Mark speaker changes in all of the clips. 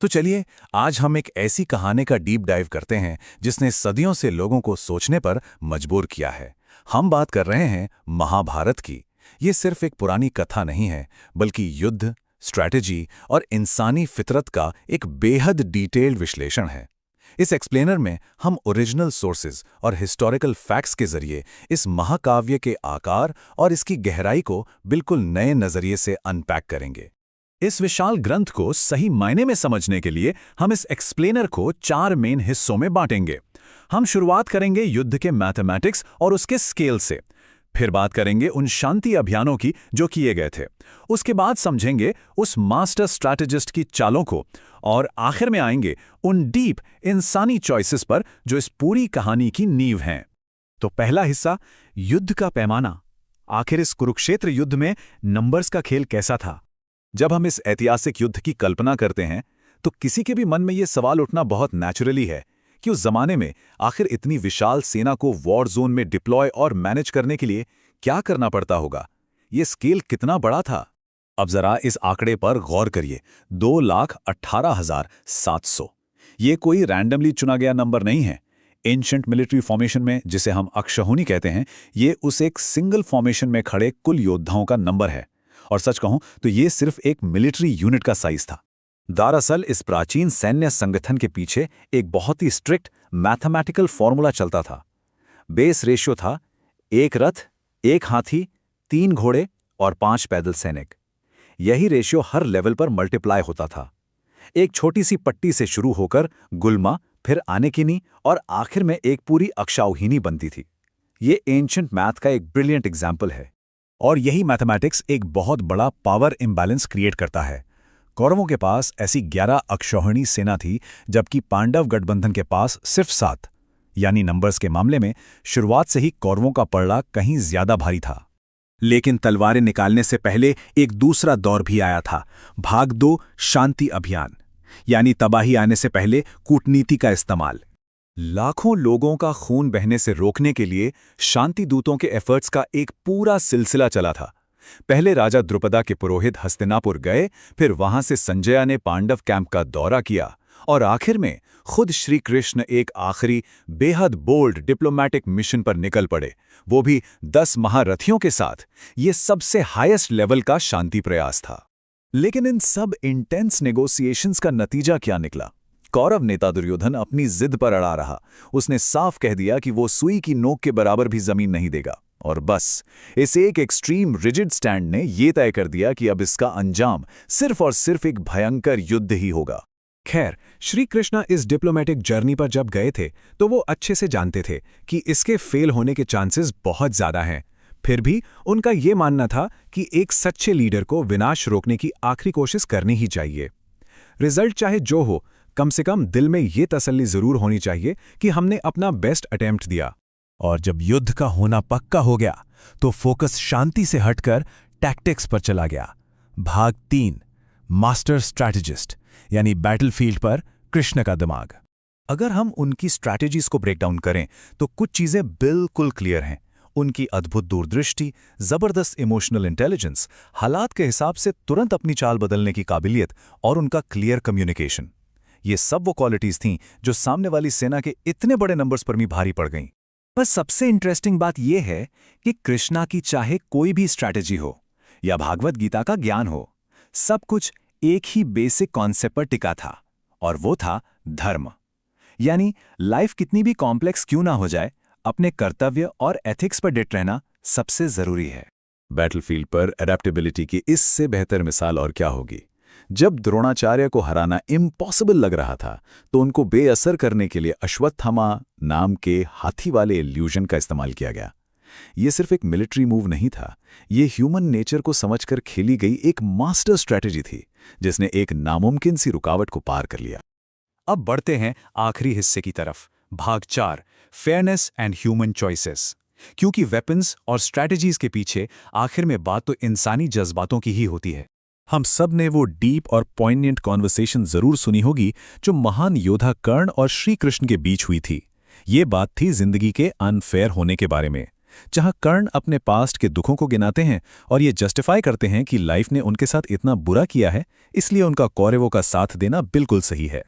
Speaker 1: तो चलिए, आज हम एक ऐसी कहानी का डीप डाइव करते हैं जिसने सदियों से लोगों को सोचने पर मजबूर किया है। हम बात कर रहे हैं महाभारत की। ये सिर्फ एक पुरानी कथा नहीं है, बल्कि युद्ध, स्ट्रैटेजी और इंसानी फितरत का एक बेहद डिटेल्ड विश्लेषण है। इस एक्सप्लेनर में हम ओरिजिनल सोर्सेज और हिस्टोरिकल फैक्ट्स के जरिए इस महाकाव्य के आकार और इसकी गहराई को बिल्कुल नए नजरिए से अनपैक करेंगे। इस विशाल ग्रंथ को सही मायने में समझने के लिए हम इस एक्सप्लेनर को 4 मेन हिस्सों में बांटेंगे। हम शुरुआत करेंगे युद्ध के मैथमेटिक्स और उसके स्केल से। फिर बात करेंगे उन शांति अभियानों की जो किए गए थे। उसके बाद समझेंगे उस मास्टर स्ट्रैटेजिस्ट की चालों को। और आखिर में आएंगे उन डीप इंसानी चॉइसेस पर जो इस पूरी कहानी की नींव हैं। तो पहला हिस्सा, युद्ध का पैमाना। आखिर इस कुरुक्षेत्र युद्ध में नंबर्स का खेल कैसा था? जब हम इस ऐतिहासिक युद्ध की कल्पना करते हैं तो किसी के भी मन में यह सवाल उठना बहुत नेचुरली है कि उस जमाने में आखिर इतनी विशाल सेना को वॉर जोन में डिप्लॉय और मैनेज करने के लिए क्या करना पड़ता होगा। ये स्केल कितना बड़ा था? अब जरा इस आंकड़े पर गौर करिए, 2,18,700। ये कोई रैंडमली चुना गया नंबर नहीं है। एंशिएंट मिलिट्री फॉर्मेशन में, जिसे हम अक्षौहिणी कहते हैं, ये उस एक सिंगल फॉर्मेशन में खड़े कुल योद्धाओं का नंबर है। और सच कहूं तो ये सिर्फ एक मिलिट्री यूनिट का साइज था। दरअसल इस प्राचीन सैन्य संगठन के पीछे एक बहुत ही स्ट्रिक्ट मैथमेटिकल फॉर्मूला चलता था। बेस रेशियो था 1 रथ, 1 हाथी, 3 घोड़े और 5 पैदल सैनिक। यही रेशियो हर लेवल पर मल्टीप्लाई होता था। एक छोटी सी पट्टी से शुरू होकर गुल्मा, फिर आनेकिनी और आखिर में एक पूरी अक्षौहिणी बनती थी। ये एंशिएंट मैथ का एक ब्रिलियंट एग्जाम्पल है। और यही मैथमेटिक्स एक बहुत बड़ा पावर इम्बैलेंस क्रिएट करता है। कौरवों के पास ऐसी 11 अक्षौहिणी सेना थी, जबकि पांडव गठबंधन के पास सिर्फ 7। यानी नंबर्स के मामले में शुरुआत से ही कौरवों का पलड़ा कहीं ज्यादा भारी था। लेकिन तलवारें निकालने से पहले एक दूसरा दौर भी आया था, भाग 2 शांति अभियान। यानी तबाही आने से पहले कूटनीति का इस्तेमाल। लाखों लोगों का खून बहने से रोकने के लिए शांति दूतों के एफर्ट्स का एक पूरा सिलसिला चला था। पहले राजा द्रुपदा के पुरोहित हस्तिनापुर गए, फिर वहां से संजया ने पांडव कैंप का दौरा किया और आखिर में खुद श्री कृष्ण एक आखिरी बेहद बोल्ड डिप्लोमैटिक मिशन पर निकल पड़े, वो भी 10 महारथियों के साथ। ये सबसे हाईएस्ट लेवल का शांति प्रयास था। लेकिन इन सब इंटेंस नेगोशिएशंस का नतीजा क्या निकला? कौरव नेता दुर्योधन अपनी जिद पर अड़ा रहा। उसने साफ कह दिया कि वो सुई की नोक के बराबर भी जमीन नहीं देगा। और बस इस एक एक्सट्रीम रिजिड स्टैंड ने यह तय कर दिया कि अब इसका अंजाम सिर्फ और सिर्फ एक भयंकर युद्ध ही होगा। खैर, श्री कृष्णा इस डिप्लोमेटिक जर्नी पर जब गए थे तो वो अच्छे से जानते थे कि इसके फेल होने के चांसेस बहुत ज्यादा हैं। फिर भी उनका ये मानना था कि एक सच्चे लीडर को विनाश रोकने की आखिरी कोशिश करनी ही चाहिए। रिजल्ट चाहे जो हो, कम से कम दिल में ये तसल्ली जरूर होनी चाहिए कि हमने अपना बेस्ट अटेम्प्ट दिया। और जब युद्ध का होना पक्का हो गया तो फोकस शांति से हटकर टैक्टिक्स पर चला गया। भाग 3, मास्टर स्ट्रैटेजिस्ट, यानी बैटलफील्ड पर कृष्ण का दिमाग। अगर हम उनकी स्ट्रैटेजीज को ब्रेक डाउन करें तो कुछ चीजें बिल्कुल क्लियर हैं। उनकी अद्भुत दूरदृष्टि, जबरदस्त इमोशनल इंटेलिजेंस, हालात के हिसाब से तुरंत अपनी चाल बदलने की काबिलियत और उनका क्लियर कम्युनिकेशन, ये सब वो क्वालिटीज थीं जो सामने वाली सेना के इतने बड़े नंबर्स पर भी भारी पड़ गईं। पर सबसे इंटरेस्टिंग बात यह है कि कृष्णा की चाहे कोई भी स्ट्रैटेजी हो या भागवत गीता का ज्ञान हो, सब कुछ एक ही बेसिक कॉन्सेप्ट पर टिका था, और वो था धर्म। यानी लाइफ कितनी भी कॉम्प्लेक्स क्यों ना हो जाए, अपने कर्तव्य और एथिक्स पर डिट रहना सबसे जरूरी है। बैटलफील्ड पर एडेप्टेबिलिटी की इससे बेहतर मिसाल और क्या होगी। जब द्रोणाचार्य को हराना इम्पॉसिबल लग रहा था तो उनको बेअसर करने के लिए अश्वत्थामा नाम के हाथी वाले इल्यूजन का इस्तेमाल किया गया। ये सिर्फ एक मिलिट्री मूव नहीं था, ये ह्यूमन नेचर को समझकर खेली गई एक मास्टर स्ट्रैटेजी थी जिसने एक नामुमकिन सी रुकावट को पार कर लिया। अब बढ़ते हैं आखिरी हिस्से की तरफ, भाग 4, फेयरनेस एंड ह्यूमन चॉइसेस। क्योंकि वेपन्स और स्ट्रैटेजीज के पीछे आखिर में बात तो इंसानी जज्बातों की ही होती है। हम सब ने वो डीप और पॉइंटेंट कॉन्वर्सेशन जरूर सुनी होगी जो महान योद्धा कर्ण और श्री कृष्ण के बीच हुई थी। ये बात थी जिंदगी के अनफेयर होने के बारे में।
Speaker 2: जहां कर्ण अपने पास्ट के दुखों को गिनाते हैं और ये जस्टिफाई करते हैं कि लाइफ ने उनके साथ इतना बुरा किया है, इसलिए उनका कौरवों का साथ देना बिल्कुल सही है।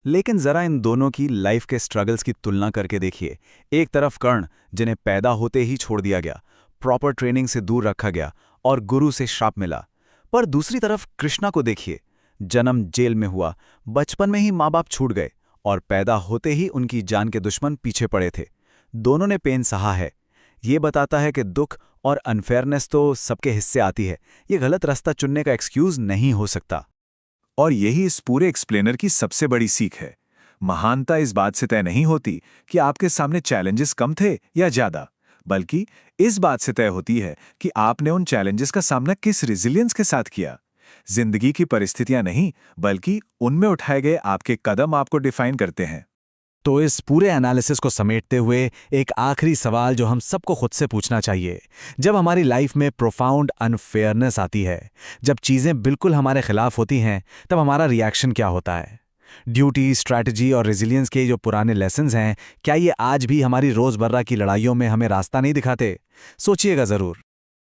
Speaker 3: लेकिन जरा इन दोनों की लाइफ के स्ट्रगल्स की तुलना करके देखिए। एक तरफ कर्ण, जिन्हें पैदा होते ही छोड़ दिया गया, प्रॉपर ट्रेनिंग से दूर रखा गया और गुरु से श्राप मिला। पर दूसरी तरफ कृष्णा को देखिए। जन्म जेल में हुआ, बचपन में ही माँ बाप छूट गए और पैदा होते ही उनकी जान के दुश्मन पीछे पड़े थे। दोनों ने पेन सहा है। ये बताता है कि दुख और अनफेयरनेस तो सबके हिस्से आती है। ये गलत रास्ता चुनने का एक्सक्यूज नहीं हो सकता।
Speaker 4: और यही इस पूरे एक्सप्लेनर की सबसे बड़ी सीख है। महानता इस बात से तय नहीं होती कि आपके सामने चैलेंजेस कम थे या ज्यादा, बल्कि इस बात से तय होती है कि आपने उन चैलेंजेस का सामना किस रिजिलियंस के साथ किया। जिंदगी की परिस्थितियां नहीं, बल्कि उनमें उठाए गए आपके कदम आपको डिफाइन करते हैं।
Speaker 3: तो इस पूरे एनालिसिस को समेटते हुए एक आखिरी सवाल जो हम सबको खुद से पूछना चाहिए, जब हमारी लाइफ में प्रोफाउंड अनफेयरनेस आती है, जब चीज़ें बिल्कुल हमारे खिलाफ होती हैं, तब हमारा रिएक्शन क्या होता है? ड्यूटी, स्ट्रैटेजी और रेजिलियंस के जो पुराने लेसन्स हैं, क्या ये आज भी हमारी रोज़मर्रा की लड़ाइयों में हमें रास्ता नहीं दिखाते? सोचिएगा ज़रूर।